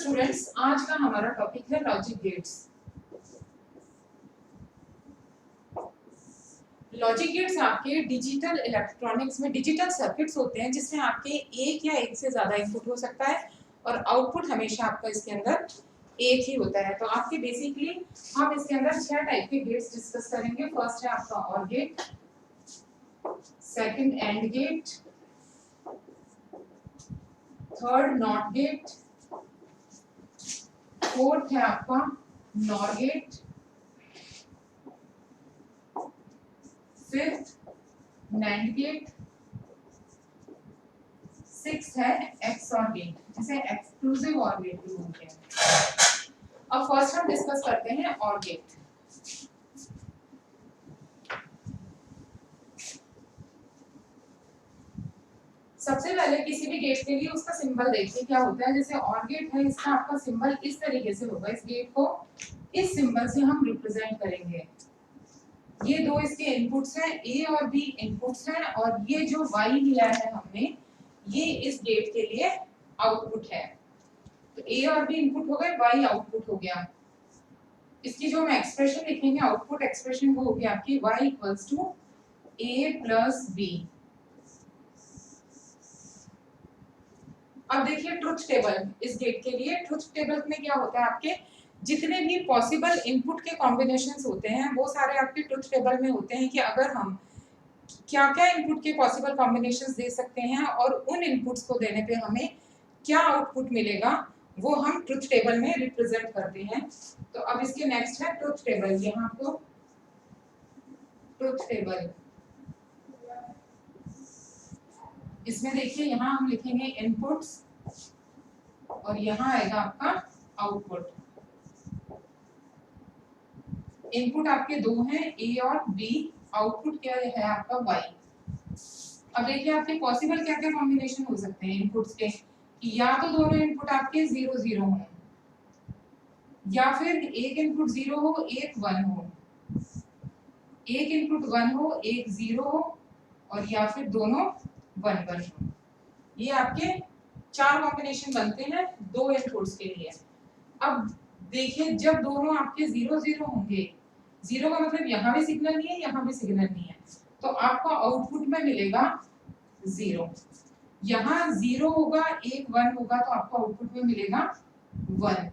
Students, आज का हमारा टॉपिक है लॉजिक गेट्स। लॉजिक गेट्स आपके डिजिटल इलेक्ट्रॉनिक्स में डिजिटल सर्किट्स होते हैं जिसमें आपके एक या एक से ज्यादा इनपुट हो सकता है और आउटपुट हमेशा आपका इसके अंदर एक ही होता है। तो आपके बेसिकली हम इसके अंदर 6 टाइप के गेट्स डिस्कस करेंगे। फर्स्ट है आपका or gate, second and gate, third not gate, fourth है आपका nor gate, fifth nand gate, sixth है एक्सऑर गेट, जिसे एक्सक्लूसिव ऑर गेट भी बोलते हैं। अब फर्स्ट हम डिस्कस करते हैं ऑर गेट। सबसे पहले किसी भी गेट के लिए उसका सिंबल देखिए क्या होता है। जैसे ऑर गेट है, इसका आपका सिंबल इस तरीके से होगा। इस गेट को इस सिंबल से हम रिप्रेजेंट करेंगे। ये दो इसके इनपुट्स हैं, ए और बी इनपुट्स हैं, और ये जो वाई लिया है हमने, ये इस गेट के लिए आउटपुट है। तो ए और बी इनपुट हो गए, वाई आउटपुट हो गया। इसकी जो हम एक्सप्रेशन लिखेंगे, आउटपुट एक्सप्रेशन वो होगी आपकी y equals to a plus B. अब देखिए ट्रुथ टेबल इस गेट के लिए। ट्रुथ टेबल में क्या होता है, आपके जितने भी पॉसिबल इनपुट के कॉम्बिनेशंस होते हैं वो सारे आपके ट्रुथ टेबल में होते हैं कि अगर हम क्या क्या इनपुट के पॉसिबल कॉम्बिनेशंस दे सकते हैं और उन इनपुट्स को देने पे हमें क्या आउटपुट मिलेगा, वो हम ट्रुथ टेबल में रिप्रेजेंट करते हैं। तो अब इसके नेक्स्ट है ट्रुथ टेबल। यहाँ तो ट्रुथ टेबल, इसमें देखिए यहाँ हम लिखेंगे इनपुट्स और यहाँ आएगा आपका आउटपुट। इनपुट आपके दो हैं, ए और बी, आउटपुट क्या है आपका वाई। अब देखिए आपके पॉसिबल क्या क्या कॉम्बिनेशन हो सकते हैं इनपुट्स के, कि या तो दोनों इनपुट आपके 0 0 हो, या फिर एक इनपुट 0 हो एक 1 हो, एक इनपुट 1 हो एक 0 हो, और या फिर दोनों 1 1 हो। ये आपके 4 कॉम्बिनेशन बनते हैं दो इनपुट्स के लिए। अब देखिए जब दोनों आपके 0 0 होंगे, 0 का मतलब यहाँ भी सिग्नल नहीं है यहाँ भी सिग्नल नहीं है, तो आपको आउटपुट में मिलेगा 0। यहाँ 0 होगा एक 1 होगा तो आपको आउटपुट में मिलेगा 1।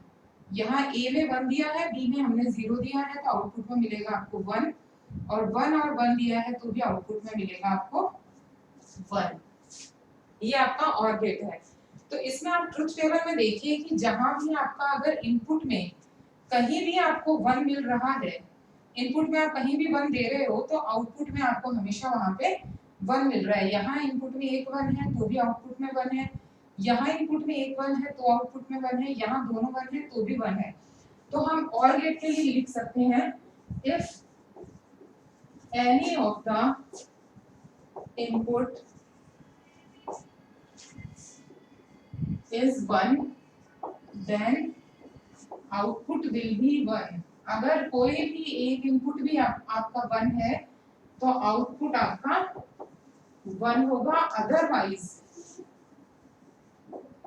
यहाँ ए में 1 दिया है, बी में हमने 0 दिया है, तो आउटपुट में मिलेगा आपको 1, और 1 और 1 दिया है तो भी आउटपुट में मिलेगा आपको 1। ये आपका ऑर गेट है। तो इसमें आप ट्रुथ टेबल में देखिए कि जहां भी आपका अगर इनपुट में कहीं भी आपको 1 मिल रहा है, इनपुट में आप कहीं भी 1 दे रहे हो, तो आउटपुट में आपको हमेशा वहां पे 1 मिल रहा है। यहाँ इनपुट में एक 1 है तो भी आउटपुट में 1 है, यहाँ इनपुट में एक 1 है तो आउटपुट में 1 है, यहाँ दोनों 1 है तो भी 1 है। तो हम ऑर गेट के लिए लिख सकते हैं, if any of the input is 1 then output will be 1। अगर कोई भी एक इनपुट भी आपका 1 है तो आउटपुट आपका 1 होगा, अदरवाइज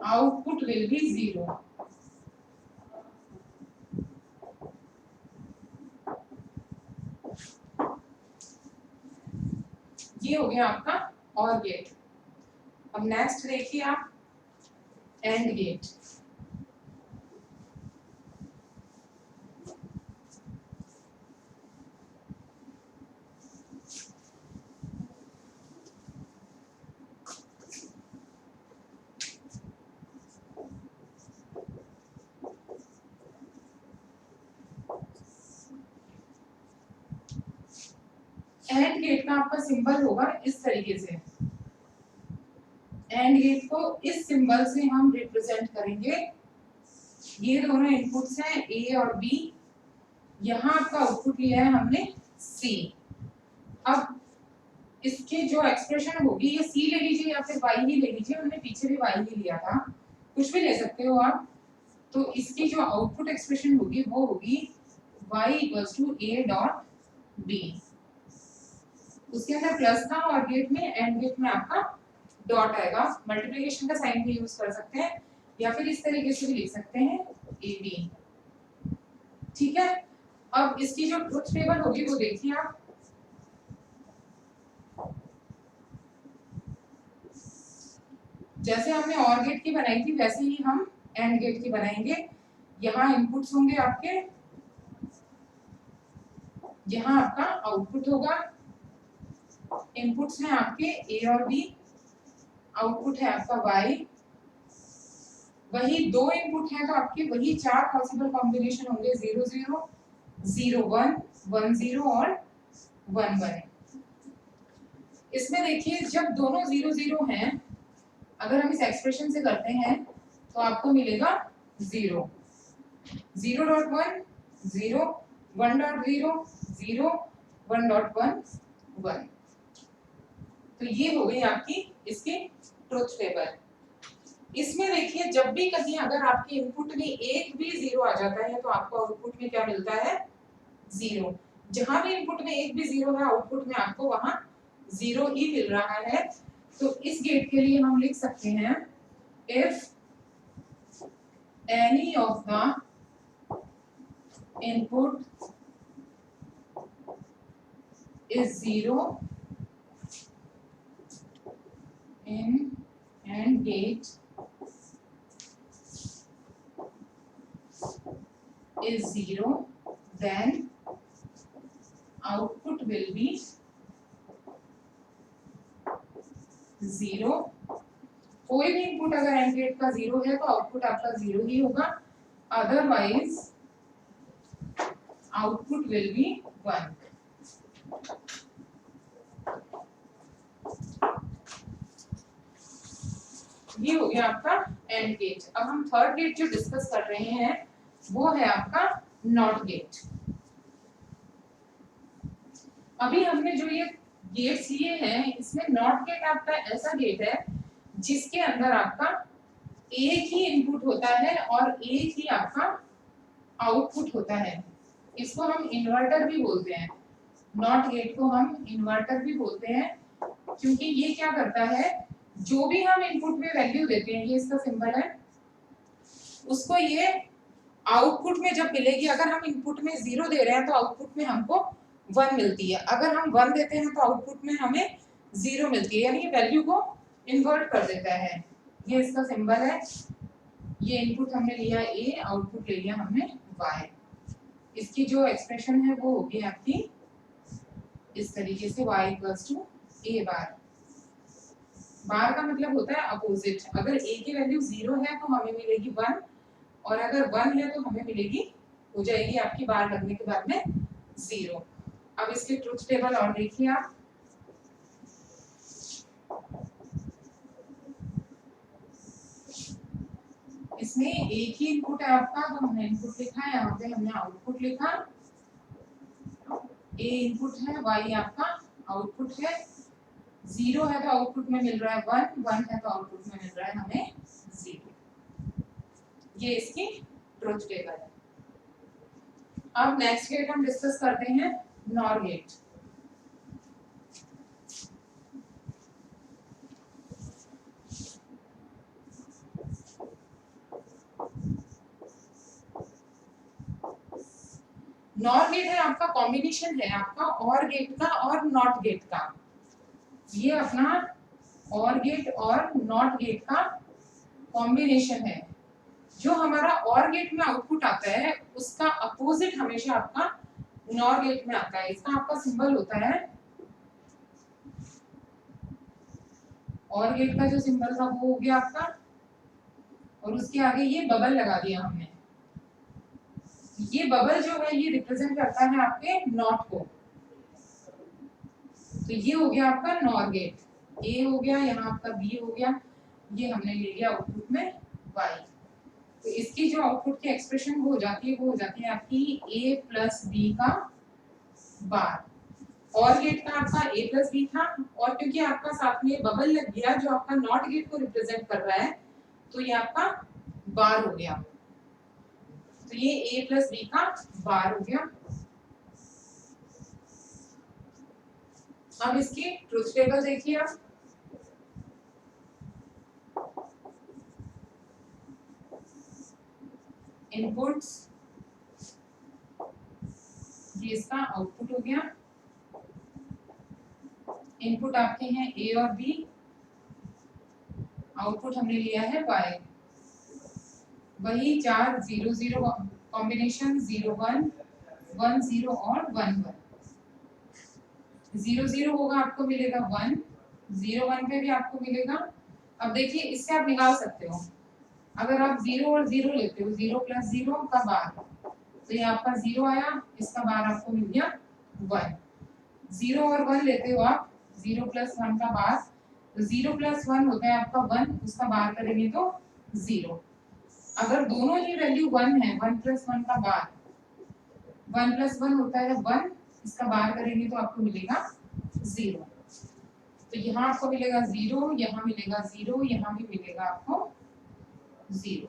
आउटपुट विल बी 0। ये हो गया आपका ऑर गेट। अब नेक्स्ट देखिए आप एंड गेट। एंड गेट का आपका सिंबल होगा इस तरीके से। एंड गेट को इस सिंबल से हम रिप्रेजेंट करेंगे। ये दोनों इनपुट्स हैं ए और बी, यहाँ आपका आउटपुट लिया है हमने सी। अब इसके जो एक्सप्रेशन होगी, ये सी ले लीजिए या फिर वाई ही ले लीजिए, हमने पीछे भी वाई ही लिया था, कुछ भी ले सकते हो आप। तो इसकी जो आउटपुट एक्सप्रेशन होगी वो होगी y equals to a dot b। उसके अंदर प्लस था और गेट में, एंड गेट में आपका डॉट आएगा। मल्टीप्लिकेशन का साइन भी यूज कर सकते हैं या फिर इस तरीके से भी लिख सकते हैं AB। ठीक है, अब इसकी जो ट्रुथ टेबल होगी वो देखिए आप। जैसे हमने OR गेट की बनाई थी वैसे ही हम AND गेट की बनाएंगे। यहाँ इनपुट्स होंगे आपके, यहाँ आपका आउटपुट होगा। इनपुट्स हैं आपके A और B, आउटपुट है आपका Y। वही दो इनपुट हैं तो आपके वही चार पॉसिबल कॉम्बिनेशन होंगे, 0 0 0 1 1 0 और 1 1। इसमें देखिए जब दोनों 0 0 हैं, अगर हम इस एक्सप्रेशन से करते हैं तो आपको मिलेगा 0 0.1 0 1.0 0 1.1 1। तो ये हो गई आपकी इसकी ट्रुथ टेबल। इसमें देखिए जब भी कहीं अगर आपके इनपुट में एक भी 0 आ जाता है तो आपको आउटपुट में क्या मिलता है, 0। जहां भी इनपुट में एक भी 0 है आउटपुट में आपको वहां 0 ही मिल रहा है। तो इस गेट के लिए हम लिख सकते हैं if any of the input is 0 in AND gate is 0, then output will be 0। कोई भी इनपुट अगर AND गेट का 0 है तो आउटपुट आपका 0 ही होगा, अदरवाइज आउटपुट विल बी 1। ये हो गया आपका AND गेट। अब हम थर्ड गेट जो डिस्कस कर रहे हैं वो है आपका NOT गेट। अभी हमने जो ये गेट्स लिए हैं इसमें NOT गेट आपका ऐसा गेट है जिसके अंदर आपका एक ही इनपुट होता है और एक ही आपका आउटपुट होता है। इसको हम इन्वर्टर भी बोलते हैं, NOT गेट को हम इन्वर्टर भी बोलते हैं, क्योंकि ये क्या करता है, जो भी हम इनपुट में वैल्यू देते हैं, ये इसका सिंबल है, उसको ये आउटपुट में जब मिलेगी, अगर हम इनपुट में 0 दे रहे हैं तो आउटपुट में हमको 1 मिलती है, अगर हम 1 देते हैं तो आउटपुट में हमें 0 मिलती है, यानी ये वैल्यू को इन्वर्ट कर देता है। ये इसका सिंबल है। ये इनपुट हमने लिया A, आउटपुट ले लिया हमने Y। इसकी जो एक्सप्रेशन है वो होगी आपकी इस तरीके से y = a बार। बार का मतलब होता है अपोजिट। अगर a की वैल्यू 0 है तो हमें मिलेगी 1, और अगर 1 है तो हमें मिलेगी, हो जाएगी आपकी बार लगने के बाद में 0। अब इसकी ट्रुथ टेबल और देखिए आप। इसमें एक ही इनपुट है आपका, तो हमने इनपुट लिखा है, यहाँ पे हमने आउटपुट लिखा। a इनपुट है, y आपका आउटपुट है। 0 है तो आउटपुट में मिल रहा है 1, 1 है तो आउटपुट में मिल रहा है हमें 0। ये इसकी ट्रुथ टेबल है। अब नेक्स्ट गेट हम डिस्कस करते हैं, NOR गेट। NOR गेट है आपका कॉम्बिनेशन है आपका OR गेट का और NOT गेट का। ये अपना OR गेट और NOT गेट का कॉम्बिनेशन है। जो हमारा OR गेट में आउटपुट आता है उसका अपोजिट हमेशा आपका NOR गेट में आता है। इसका आपका सिंबल होता है, OR गेट का जो सिंबल था वो हो गया आपका, और उसके आगे ये बबल लगा दिया हमने। ये बबल जो है ये रिप्रेजेंट करता है आपके नॉट को। तो ये हो गया आपका NOR गेट। A हो गया, यहाँ आपका B हो गया, ये हमने ले लिया आउटपुट में Y। तो इसकी जो आउटपुट की एक्सप्रेशन वो हो जाती है, वो हो जाती है आपकी A + B का बार। OR गेट का आपका A + B था, और क्योंकि आपका साथ में बबल लग गया जो आपका NOT गेट को रिप्रेजेंट कर रहा है, तो ये आपका बार हो गया। तो ये A + B का बार हो गया। अब इसकी ट्रुथ टेबल देखिए आप। इनपुट्स, ये इसका आउटपुट हो गया। इनपुट आपके हैं ए और बी, आउटपुट हमने लिया है y। वही 4 0 0 कॉम्बिनेशन 0 1 1 0 और 1 1। 0 0 होगा आपको मिलेगा 1, 0 1 पे भी आपको मिलेगा। अब देखिए इससे आप निकाल सकते हो, अगर आप 0 और 0 लेते हो, 0 प्लस 0 का बार, तो ये आपका 0 आया, इसका बार आपको मिल गया 1। 0 और 1 लेते हो आप, 0 प्लस 1 का बार, तो 0 प्लस 1 होता है आपका 1, उसका बार करेंगे तो 0। अगर दोनों ही वैल्यू 1 है, 1 प्लस 1 का बार, 1 प्लस 1 होता है 1, इसका बार करेंगे तो आपको मिलेगा 0। तो यहाँ आपको मिलेगा 0, यहाँ मिलेगा 0, यहाँ भी मिलेगा आपको 0।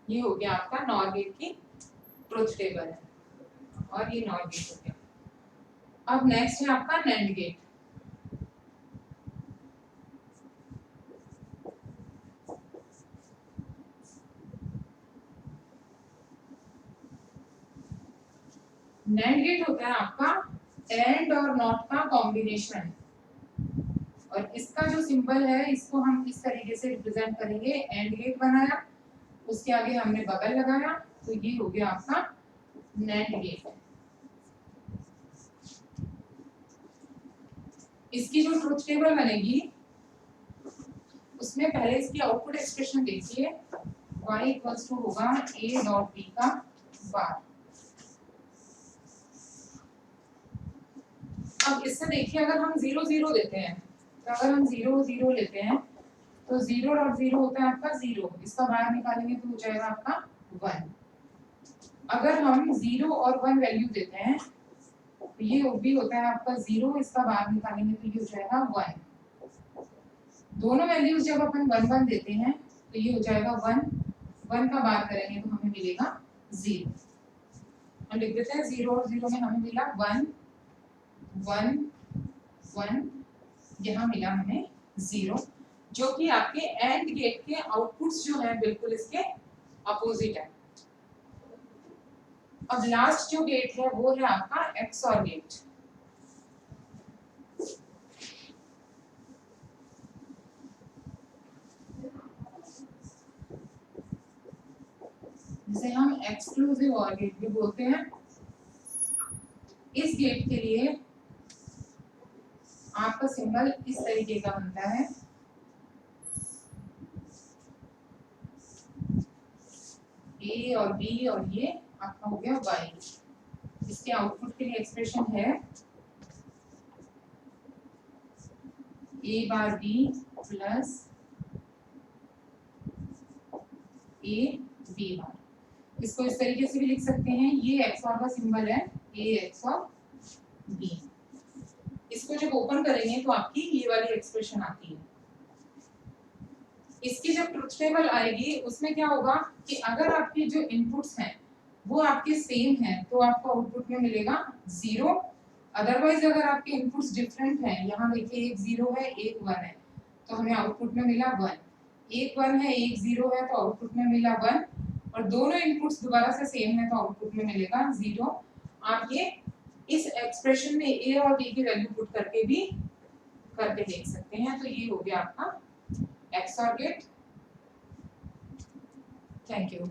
ये हो गया आपका नॉर गेट की ट्रुथ टेबल है, और ये नॉर गेट हो गया। अब नेक्स्ट है आपका नैंड गेट। नैंड गेट होता है आपका एंड और नॉट का कॉम्बिनेशन, और इसका जो सिंबल है इसको हम इस तरीके से रिप्रेजेंट करेंगे। एंड गेट बनाया, उसके आगे हमने बगल लगाया, तो ये हो गया आपका नैंड गेट। इसकी जो ट्रुथ टेबल बनेगी उसमें पहले इसकी आउटपुट एक्सप्रेशन देखिए, y इक्वल्स टू होगा a डॉट b का बार। अब इससे देखिए अगर हम 0 0 देते हैं, तो अगर हम 0 0 लेते हैं तो 0 डॉट 0 होता है आपका 0, इसका बाहर निकालेंगे तो हो जाएगा आपका 1। अगर हम 0 और 1 वैल्यू देते हैं तो ये भी होता है आपका 0, इसका बाहर निकालेंगे तो ये हो जाएगा 1। दोनों वैल्यूज जब अपन 1 1 देते हैं तो ये हो जाएगा 1, 1 का बाहर करेंगे तो हमें मिलेगा 0। हम लिख देते हैं 0 और 0 में हमें मिला 1 1 1, यहाँ मिला हमें 0, जो कि आपके एंड गेट के आउटपुट्स जो है बिल्कुल इसके अपोजिट है। अब लास्ट जो गेट है वो है आपका एक्सऑर गेट। जिसे हम एक्सक्लूसिव ऑर गेट भी बोलते हैं। इस गेट के लिए आपका सिंबल इस तरीके का बनता है, ए और बी, और ये आपका हो गया y। इसके आउटपुट के लिए एक्सप्रेशन है a bar b plus a b बार। इसको इस तरीके से भी लिख सकते हैं, ये XOR का सिंबल है a XOR b। इसको जब ओपन करेंगे तो आपकी ये वाली एक्सप्रेशन आती है। इसकी जब ट्रुथ टेबल आएगी उसमें क्या होगा कि अगर आपके जो इनपुट्स हैं वो आपके सेम हैं तो आपको आउटपुट में मिलेगा 0। अदरवाइज अगर आपके इनपुट्स डिफरेंट हैं, यहाँ देखिए एक 0 है एक 1 है, तो हमें आउटपुट में मिला 1। एक 1 है एक 0 है तो आउटपुट में मिला 1, और दोनों इनपुट्स दोबारा से सेम है तो आउटपुट में मिलेगा 0। आप ये इस एक्सप्रेशन में a और b की वैल्यू पुट करके भी करके देख सकते हैं। तो ये हो गया आपका XOR गेट। Thank you.